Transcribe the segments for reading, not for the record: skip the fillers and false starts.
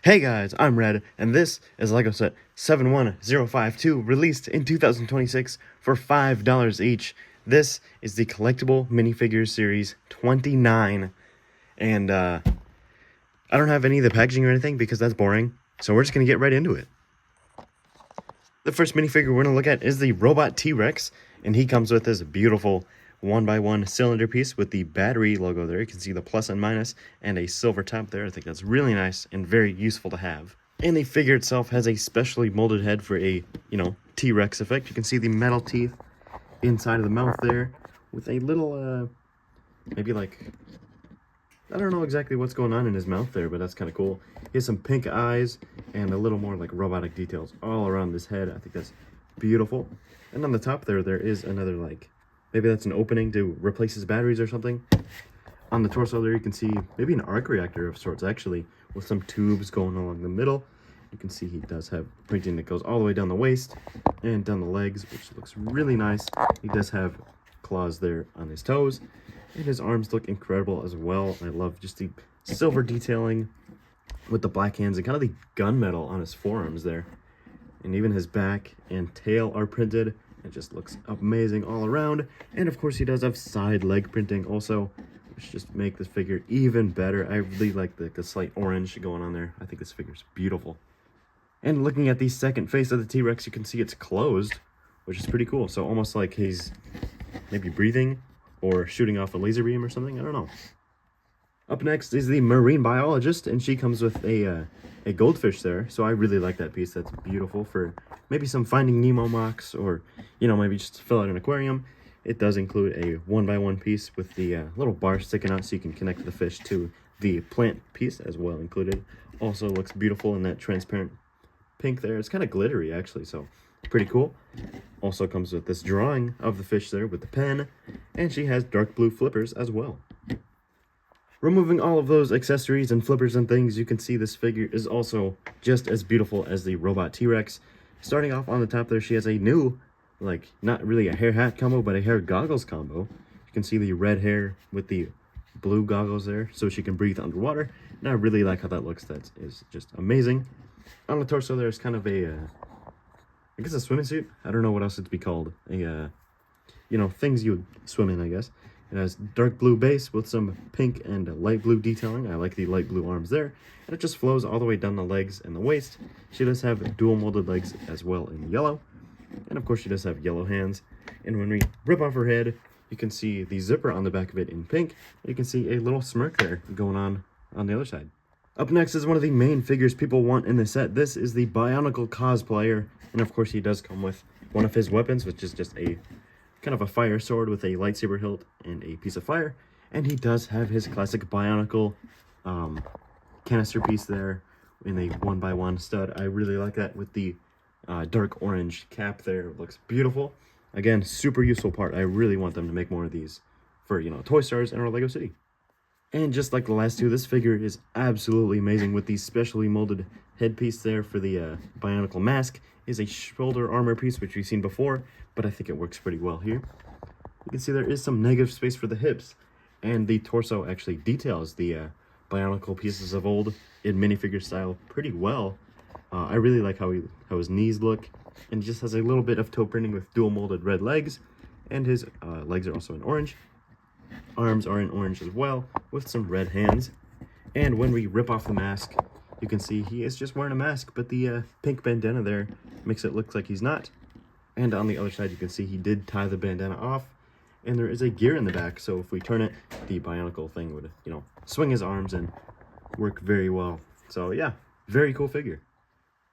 Hey guys, I'm Red, and this is Lego Set 71052, released in 2026 for $5 each. This is the Collectible Minifigures Series 29, and I don't have any of the packaging or anything because that's boring, so we're just going to get right into it. The first minifigure we're going to look at is the Robot T-Rex, and he comes with this beautiful 1x1 cylinder piece with the battery logo there. You can see the plus and minus and a silver top there. I think that's really nice and very useful to have. And the figure itself has a specially molded head for a, T-Rex effect. You can see the metal teeth inside of the mouth there with a little, maybe like, I don't know exactly what's going on in his mouth there, but that's kind of cool. He has some pink eyes and a little more like robotic details all around this head. I think that's beautiful. And on the top there is another like, maybe that's an opening to replace his batteries or something. On the torso there, you can see maybe an arc reactor of sorts, actually, with some tubes going along the middle. You can see he does have printing that goes all the way down the waist and down the legs, which looks really nice. He does have claws there on his toes, and his arms look incredible as well. I love just the silver detailing with the black hands and kind of the gunmetal on his forearms there. And even his back and tail are printed. It just looks amazing all around. And of course he does have side leg printing also, which just make this figure even better. I really like the slight orange going on there. I think this figure's beautiful. And looking at the second face of the T-Rex, you can see it's closed, which is pretty cool. So almost like he's maybe breathing or shooting off a laser beam or something. I don't know. Up next is the marine biologist, and she comes with a goldfish there. So I really like that piece. That's beautiful for maybe some Finding Nemo mocks, or maybe just to fill out an aquarium. It does include a 1x1 piece with the little bar sticking out so you can connect the fish to the plant piece as well included. Also looks beautiful in that transparent pink there. It's kind of glittery actually, so pretty cool. Also comes with this drawing of the fish there with the pen, and she has dark blue flippers as well. Removing all of those accessories and flippers and things, you can see this figure is also just as beautiful as the Robot T-Rex. Starting off on the top there, she has a new, like, not really a hair hat combo, but a hair goggles combo. You can see the red hair with the blue goggles there, so she can breathe underwater. And I really like how that looks. That is just amazing. On the torso there's kind of a, I guess a swimming suit. I don't know what else it'd be called. Things you would swim in, I guess. It has dark blue base with some pink and light blue detailing. I like the light blue arms there. And it just flows all the way down the legs and the waist. She does have dual molded legs as well in yellow. And of course she does have yellow hands. And when we rip off her head, you can see the zipper on the back of it in pink. You can see a little smirk there going on the other side. Up next is one of the main figures people want in the set. This is the Bionicle Cosplayer. And of course he does come with one of his weapons, which is just a kind of a fire sword with a lightsaber hilt and a piece of fire. And he does have his classic Bionicle canister piece there in a 1x1 stud. I really like that with the dark orange cap there. It looks beautiful. Again, super useful part. I really want them to make more of these for, Toy Stars and our Lego City. And just like the last two, this figure is absolutely amazing with the specially molded headpiece there for the Bionicle mask. Is a shoulder armor piece, which we've seen before, but I think it works pretty well here. You can see there is some negative space for the hips, and the torso actually details the Bionicle pieces of old in minifigure style pretty well. I really like how his knees look, and he just has a little bit of toe printing with dual molded red legs, and his legs are also in orange. Arms are in orange as well, with some red hands. And when we rip off the mask, you can see he is just wearing a mask, but the pink bandana there makes it look like he's not. And on the other side, you can see he did tie the bandana off, and there is a gear in the back, so if we turn it, the Bionicle thing would, swing his arms and work very well. So yeah, very cool figure.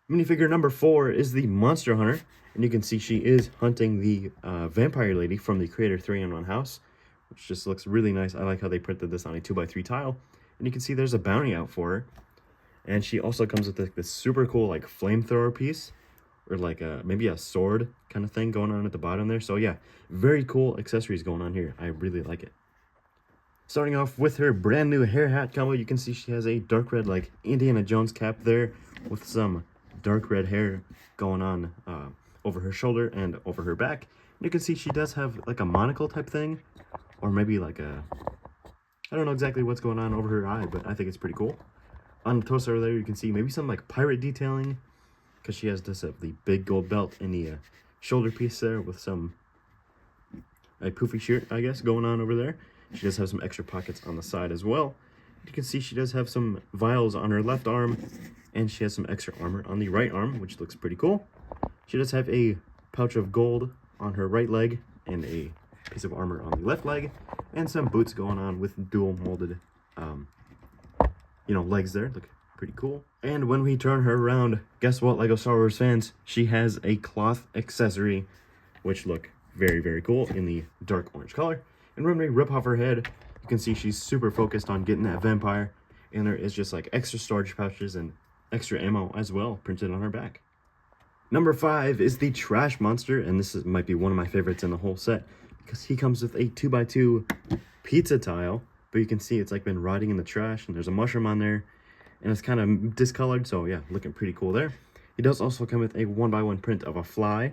Minifigure number 4 is the Monster Hunter, and you can see she is hunting the vampire lady from the Creator 3-in-1 house, which just looks really nice. I like how they printed this on a 2x3 tile, and you can see there's a bounty out for her. And she also comes with this super cool like flamethrower piece, or like maybe a sword kind of thing going on at the bottom there. So yeah, very cool accessories going on here. I really like it. Starting off with her brand new hair hat combo, you can see she has a dark red like Indiana Jones cap there with some dark red hair going on over her shoulder and over her back. And you can see she does have like a monocle type thing, or maybe like a, I don't know exactly what's going on over her eye, but I think it's pretty cool. On the torso there, you can see maybe some like pirate detailing, because she has this the big gold belt in the shoulder piece there with some a poofy shirt, I guess, going on over there. She does have some extra pockets on the side as well. You can see she does have some vials on her left arm, and she has some extra armor on the right arm, which looks pretty cool. She does have a pouch of gold on her right leg and a piece of armor on the left leg, and some boots going on with dual molded legs there. Look pretty cool. And when we turn her around, guess what, Lego Star Wars fans? She has a cloth accessory, which look very, very cool in the dark orange color. And when we rip off her head, you can see she's super focused on getting that vampire, and there is just like extra storage pouches and extra ammo as well printed on her back. Number 5 is the Trash Monster, and this might be one of my favorites in the whole set, because he comes with a 2x2 pizza tile, but you can see it's like been rotting in the trash, and there's a mushroom on there, and it's kind of discolored, so yeah, looking pretty cool there. He does also come with a 1x1 print of a fly,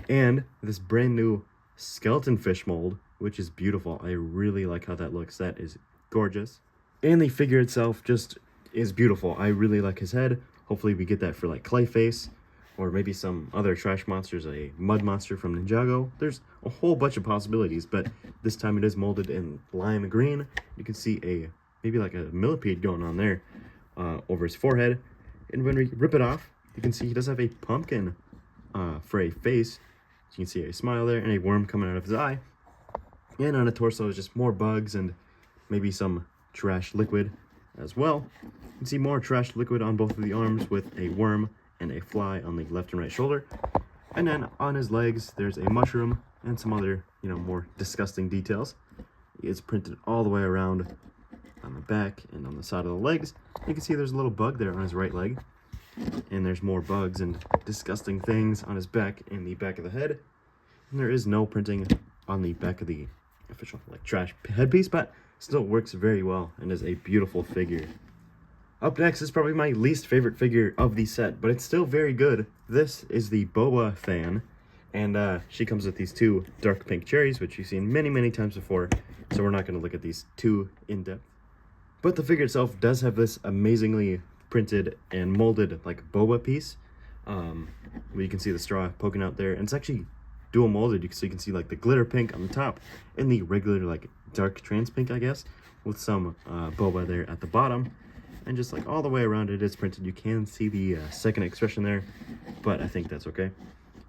and this brand new skeleton fish mold, which is beautiful. I really like how that looks. That is gorgeous. And the figure itself just is beautiful. I really like his head. Hopefully we get that for like Clayface, or maybe some other trash monsters, a mud monster from Ninjago. There's a whole bunch of possibilities, but this time it is molded in lime green. You can see maybe like a millipede going on there over his forehead. And when we rip it off, you can see he does have a pumpkin for a face. So you can see a smile there and a worm coming out of his eye. And on the torso is just more bugs and maybe some trash liquid as well. You can see more trash liquid on both of the arms with a worm and a fly on the left and right shoulder. And then on his legs, there's a mushroom and some other, more disgusting details. It's printed all the way around on the back and on the side of the legs. You can see there's a little bug there on his right leg. And there's more bugs and disgusting things on his back and the back of the head. And there is no printing on the back of the official trash headpiece, but still works very well and is a beautiful figure. Up next is probably my least favorite figure of the set, but it's still very good. This is the Boba fan, and she comes with these 2 dark pink cherries, which you've seen many, many times before, so we're not going to look at these too in depth. But the figure itself does have this amazingly printed and molded like boba piece, where you can see the straw poking out there, and it's actually dual molded, so you can see like the glitter pink on the top and the regular like dark trans pink, I guess, with some boba there at the bottom. And just like all the way around it is printed. You can see the second expression there, but I think that's okay.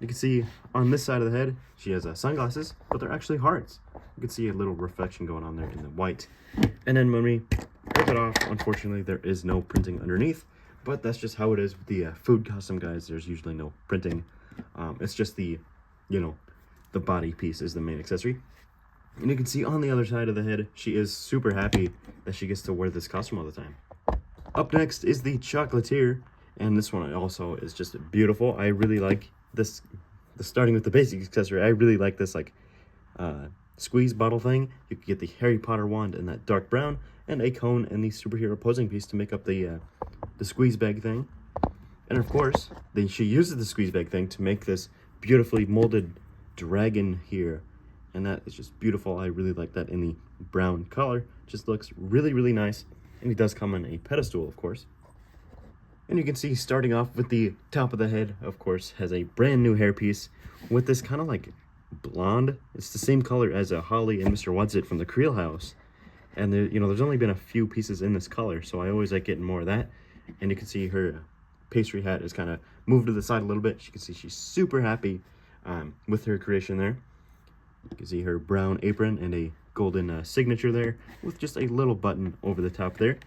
You can see on this side of the head, she has sunglasses, but they're actually hearts. You can see a little reflection going on there in the white. And then when we rip it off, unfortunately, there is no printing underneath, but that's just how it is with the food custom guys. There's usually no printing. It's just the body piece is the main accessory. And you can see on the other side of the head, she is super happy that she gets to wear this costume all the time. Up next is the Chocolatier, and this one also is just beautiful. I really like this, starting with the basic accessory, I really like this like squeeze bottle thing. You can get the Harry Potter wand in that dark brown, and a cone and the superhero posing piece to make up the squeeze bag thing. And of course, she uses the squeeze bag thing to make this beautifully molded dragon here, and that is just beautiful. I really like that in the brown color. Just looks really, really nice. And he does come on a pedestal, of course. And you can see starting off with the top of the head, of course, has a brand new hairpiece with this kind of like blonde. It's the same color as Holly and Mr. Whatsit from the Creel House. And there, there's only been a few pieces in this color, so I always like getting more of that. And you can see her pastry hat is kind of moved to the side a little bit. You can see she's super happy with her creation there. You can see her brown apron and a golden signature there with just a little button over the top there.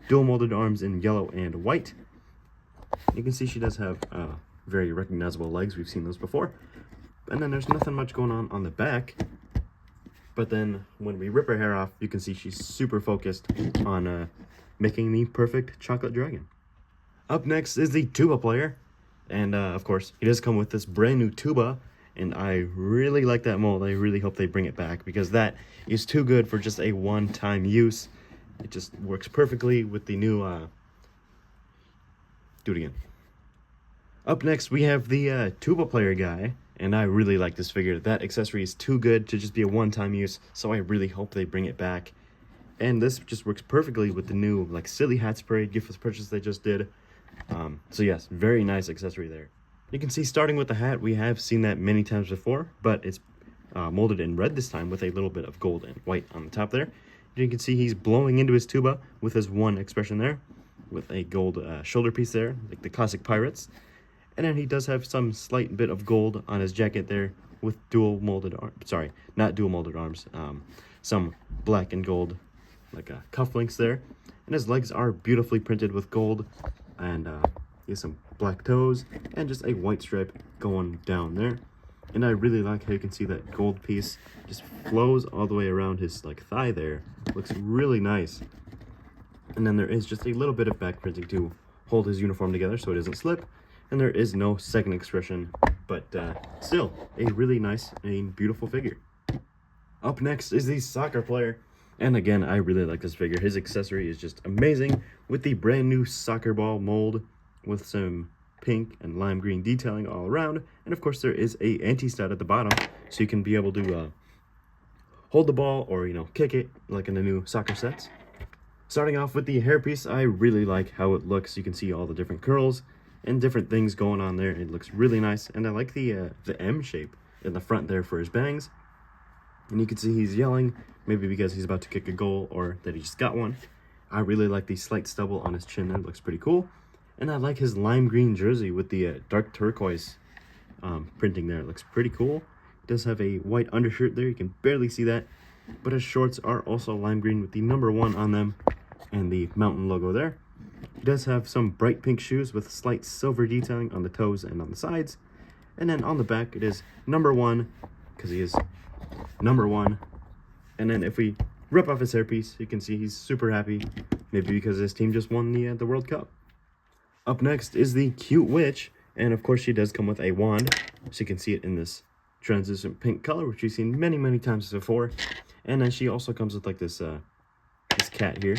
Dual molded arms in yellow and white. You can see she does have very recognizable legs. We've seen those before. And then there's nothing much going on the back. But then when we rip her hair off, you can see she's super focused on making the perfect chocolate dragon. Up next is the tuba player. And of course, he does come with this brand new tuba. And I really like that mold. I really hope they bring it back, because that is too good for just a one-time use. It just works perfectly with the new... Do it again. Up next, we have the tuba player guy. And I really like this figure. That accessory is too good to just be a one-time use, so I really hope they bring it back. And this just works perfectly with the new like silly hat spray giftless purchase they just did. So yes, very nice accessory there. You can see starting with the hat, we have seen that many times before, but it's molded in red this time with a little bit of gold and white on the top there. You can see he's blowing into his tuba with his one expression there, with a gold shoulder piece there, like the classic pirates. And then he does have some slight bit of gold on his jacket there with dual molded arms. Sorry, not dual molded arms. Some black and gold like cufflinks there. And his legs are beautifully printed with gold. And he has some black toes and just a white stripe going down there. And I really like how you can see that gold piece just flows all the way around his like thigh there. Looks really nice. And then there is just a little bit of back printing to hold his uniform together so it doesn't slip. And there is no second expression, but still a really nice and beautiful figure. Up next is the soccer player. And again, I really like this figure. His accessory is just amazing with the brand new soccer ball mold with some pink and lime green detailing all around. And of course there is a anti-stud at the bottom so you can be able to hold the ball or, you know, kick it like in the new soccer sets. Starting off with the hairpiece, I really like how it looks. You can see all the different curls and different things going on there. It looks really nice, and I like the M shape in the front there for his bangs. And you can see he's yelling, maybe because he's about to kick a goal or that he just got one. I really like the slight stubble on his chin there. It looks pretty cool. And I like his lime green jersey with the dark turquoise printing there. It looks pretty cool. He does have a white undershirt there. You can barely see that. But his shorts are also lime green with the number 1 on them and the mountain logo there. He does have some bright pink shoes with slight silver detailing on the toes and on the sides. And then on the back it is number 1, because he is number 1. And then if we rip off his hairpiece, you can see he's super happy, maybe because his team just won the World Cup. Up next is the cute witch, and of course she does come with a wand, so you can see it in this translucent pink color, which we've seen many times before. And then she also comes with like this this cat here.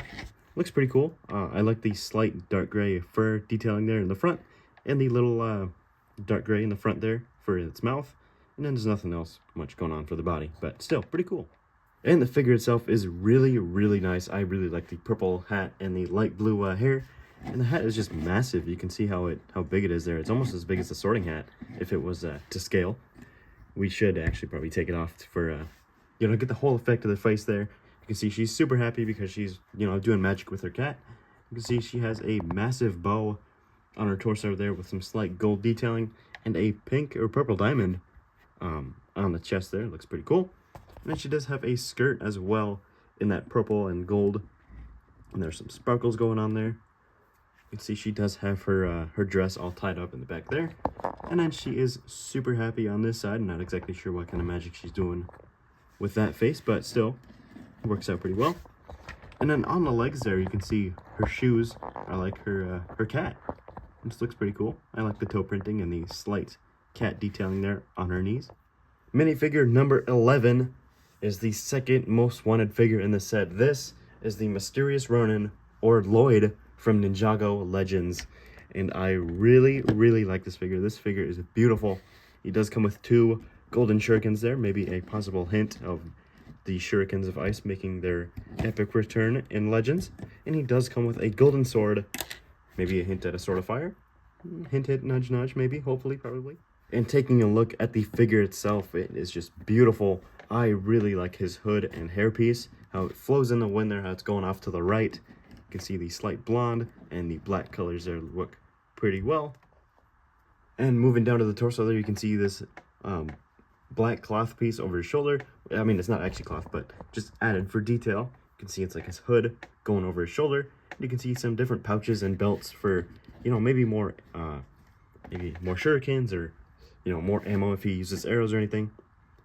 Looks pretty cool. I like the slight dark gray fur detailing there in the front, and the little dark gray in the front there for its mouth. And then there's nothing else much going on for the body, but still pretty cool. And the figure itself is really nice. I really like the purple hat and the light blue hair. And the hat is just massive. You can see how big it is there. It's almost as big as the sorting hat if it was to scale. We should actually probably take it off for you know, get the whole effect of the face there. You can see she's super happy because she's, you know, doing magic with her cat. You can see she has a massive bow on her torso there with some slight gold detailing and a pink or purple diamond on the chest there. It looks pretty cool. And then she does have a skirt as well in that purple and gold. And there's some sparkles going on there. You can see she does have her her dress all tied up in the back there. And then she is super happy on this side. Not exactly sure what kind of magic she's doing with that face, but still works out pretty well. And then on the legs there, you can see her shoes are like her cat. This looks pretty cool. I like the toe printing and the slight cat detailing there on her knees. Minifigure number 11 is the second most wanted figure in the set. This is the Mysterious Ronin, or Lloyd, from Ninjago Legends. And I really like this figure. This figure is beautiful. He does come with 2 golden shurikens there, maybe a possible hint of the shurikens of ice making their epic return in Legends. And he does come with a golden sword, maybe a hint at a sword of fire. Hint, nudge, maybe, hopefully, probably. And taking a look at the figure itself, it is just beautiful. I really like his hood and hairpiece, how it flows in the wind there, how it's going off to the right. You can see the slight blonde and the black colors there look pretty well. And moving down to the torso there, you can see this black cloth piece over his shoulder. I mean, it's not actually cloth, but just added for detail. You can see it's like his hood going over his shoulder. You can see some different pouches and belts for, you know, maybe more shurikens, or, you know, more ammo if he uses arrows or anything.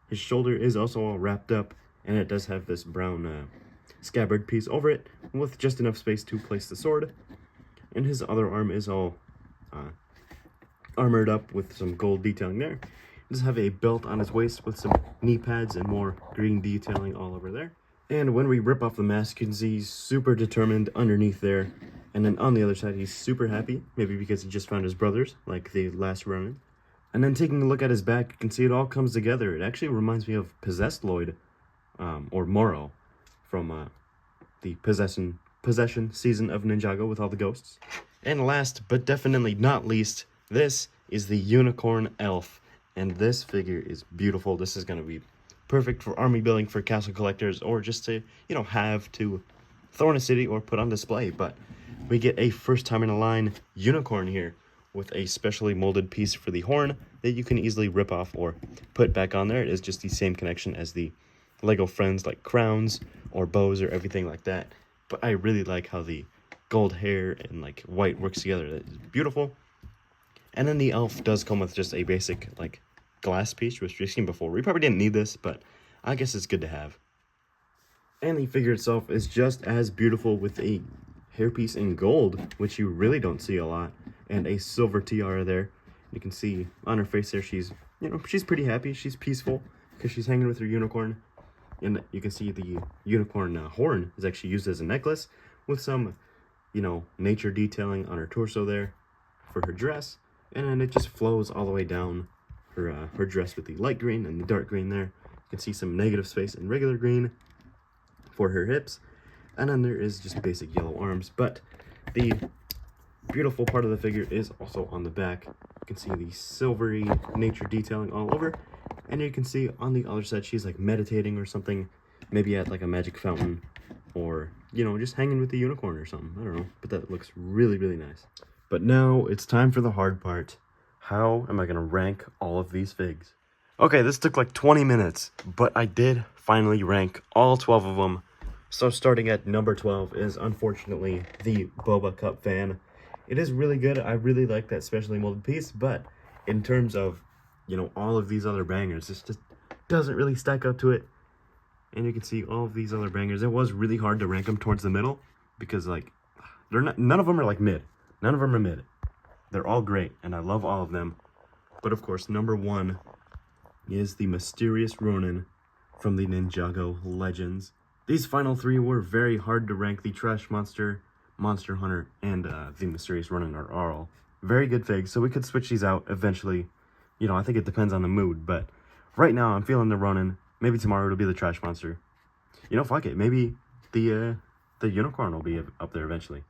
His shoulder is also all wrapped up, and it does have this brown scabbard piece over it with just enough space to place the sword. And his other arm is all armored up with some gold detailing there. He does have a belt on his waist with some knee pads and more green detailing all over there. And when we rip off the mask, you can see he's super determined underneath there. And then on the other side, he's super happy, maybe because he just found his brothers, like the last Ronin. And then taking a look at his back, you can see it all comes together. It actually reminds me of Possessed Lloyd, or Morrow, from the possession season of Ninjago with all the ghosts. And last, but definitely not least, this is the Unicorn Elf. And this figure is beautiful. This is going to be perfect for army building, for castle collectors, or just to, you know, have to throw in a city or put on display. But we get a first time in a line unicorn here with a specially molded piece for the horn that you can easily rip off or put back on there. It is just the same connection as the Lego Friends, like crowns or bows or everything like that. But I really like how the gold hair and like white works together. That is beautiful. And then the elf does come with just a basic like glass piece, which we've seen before. We probably didn't need this, but I guess it's good to have. And the figure itself is just as beautiful with a hairpiece in gold, which you really don't see a lot, and a silver tiara there. You can see on her face there, she's, you know, she's pretty happy. She's peaceful because she's hanging with her unicorn. And you can see the unicorn horn is actually used as a necklace with some, you know, nature detailing on her torso there for her dress. And then it just flows all the way down her dress with the light green and the dark green there. You can see some negative space and regular green for her hips. And then there is just basic yellow arms. But the beautiful part of the figure is also on the back. You can see the silvery nature detailing all over. And you can see on the other side, she's like meditating or something. Maybe at like a magic fountain. Or, you know, just hanging with the unicorn or something. I don't know. But that looks really, really nice. But now it's time for the hard part. How am I going to rank all of these figs? Okay, this took like 20 minutes, but I did finally rank all 12 of them. So starting at number 12 is unfortunately the Boba Cup fan. It is really good. I really like that specially molded piece, but in terms of, you know, all of these other bangers, this just doesn't really stack up to it. And you can see all of these other bangers. It was really hard to rank them towards the middle because like they're not, none of them are like mid. None of them are mid. They're all great, and I love all of them. But of course, number 1 is the Mysterious Ronin from the Ninjago Legends. These final 3 were very hard to rank. The Trash Monster, Monster Hunter, and the Mysterious Ronin are all very good figs, so we could switch these out eventually. You know, I think it depends on the mood, but right now I'm feeling the Ronin. Maybe tomorrow it'll be the Trash Monster. You know, fuck it. Maybe the Unicorn will be up there eventually.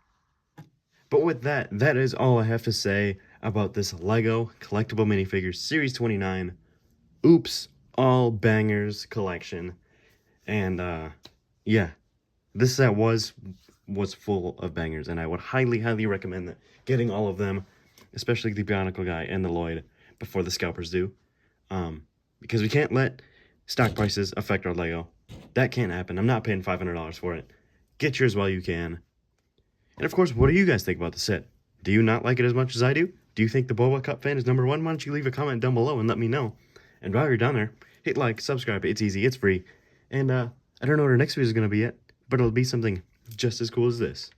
But with that, that is all I have to say about this Lego Collectible Minifigures Series 29 Oops All Bangers collection. And yeah, this set was full of bangers, and I would highly, highly recommend that getting all of them, especially the Bionicle guy and the Lloyd, before the scalpers do. Because we can't let stock prices affect our Lego. That can't happen. I'm not paying $500 for it. Get yours while you can. And of course, what do you guys think about the set? Do you not like it as much as I do? Do you think the Boba Cup fan is number 1? Why don't you leave a comment down below and let me know? And while you're down there, hit like, subscribe. It's easy, it's free. And I don't know what our next video is going to be yet, but it'll be something just as cool as this.